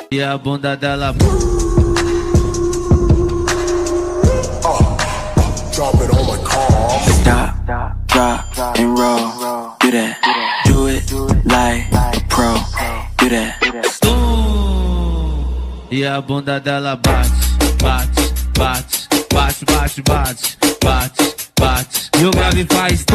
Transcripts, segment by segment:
E a bunda dela. Drop it on my car. Stop, drop, and roll. Do that. Do it like pro. Do that. E a bunda dela bate, bate, bate, bate, bate, bate, bate, bate. E o grave faz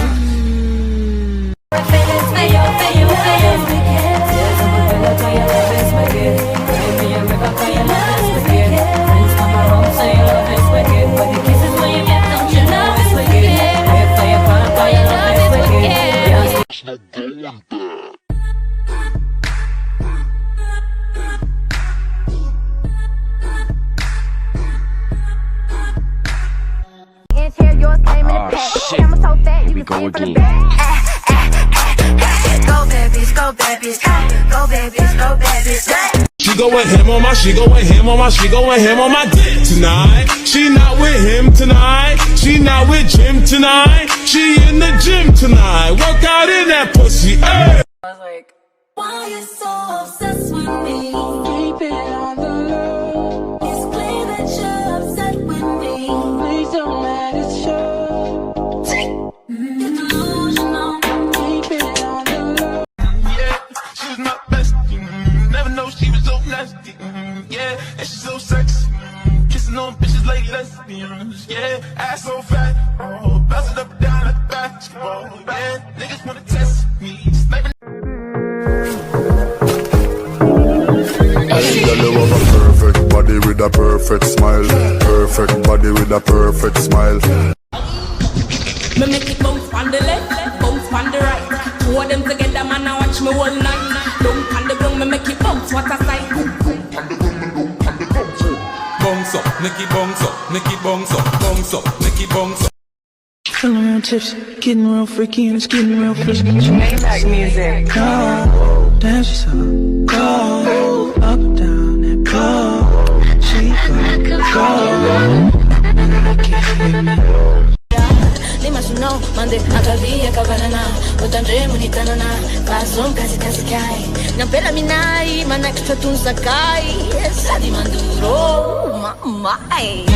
Here we go again. Go babies, go babies, go babies, go babies. She going ham on my, she going ham on my, she going ham on my dick tonight. She not with him tonight. She not with Jim tonight. She in the gym tonight. Work out in that pussy. Ay. I was like, Why you so obsessed with me? keep it on the low. It's clear that you're upset with me. Please don't let it show. You're delusional. Keep it on the low. Yeah, she was my bestie. Never know she was so nasty. Yeah, and she's so sexy. Kissing on bitches like lesbians. Yeah, ass so fat. Oh, bounce it up and down like basketball. Yeah, niggas wanna test me. Sniping. Girl, you have a perfect body with a perfect smile. Perfect body with a perfect smile. Me make it bounce on the left, bounce on the right. Two of them together, man, I watch me all night. Dump on the ground, me make it bounce, what a sight. Bounce up, Nicky bounce up, Nicky bounce up, bounce up, Nicky bounce up. Feeling real tipsy, getting real freaky, and it's getting real frisky. Maybach music. Go, dance yourself. Go, up and down that pole. She go. I can't hear me. Lima sunau, mande akavia kavanana. Utandre munitanana, kasum kasi kasi kai. Nampela minai, manak chatun sakai. Sadi manduro, mamai.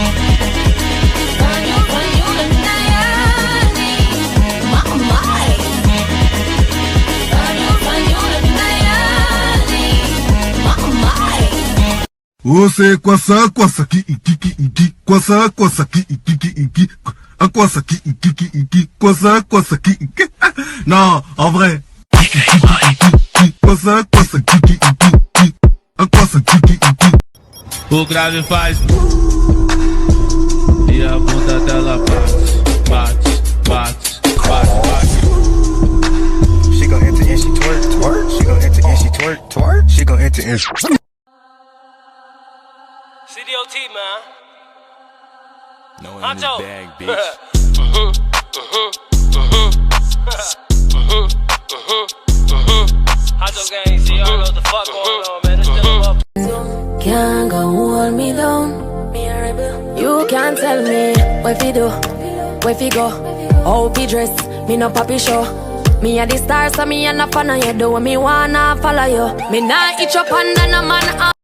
Panyo, panyo, laminayani, mamai. Panyo, panyo, laminayani, mamai. Você kwasa ki iki kwasa ki iki kwasa ki iki kwasa ki iki. Non, en vrai. Kwasa ki iki kwasa ki iki. o grave faz. E a bunda dela bate, bate, bate, bate, bate. She gon' enter and she twerk, twerk. She gon' enter and she twerk, twerk. She gon' enter and CDOT, man. No one in Honcho. this bag, bitch. Honcho gang, see, y'all know what the fuck going on, man. It's still up. Can't go hold me down. You can't tell me what fi do, where fi go, how fi dress. Me no papi show. Me a the star, so me a no fan of you. Do what me wanna follow you. Me nah itch up under no man.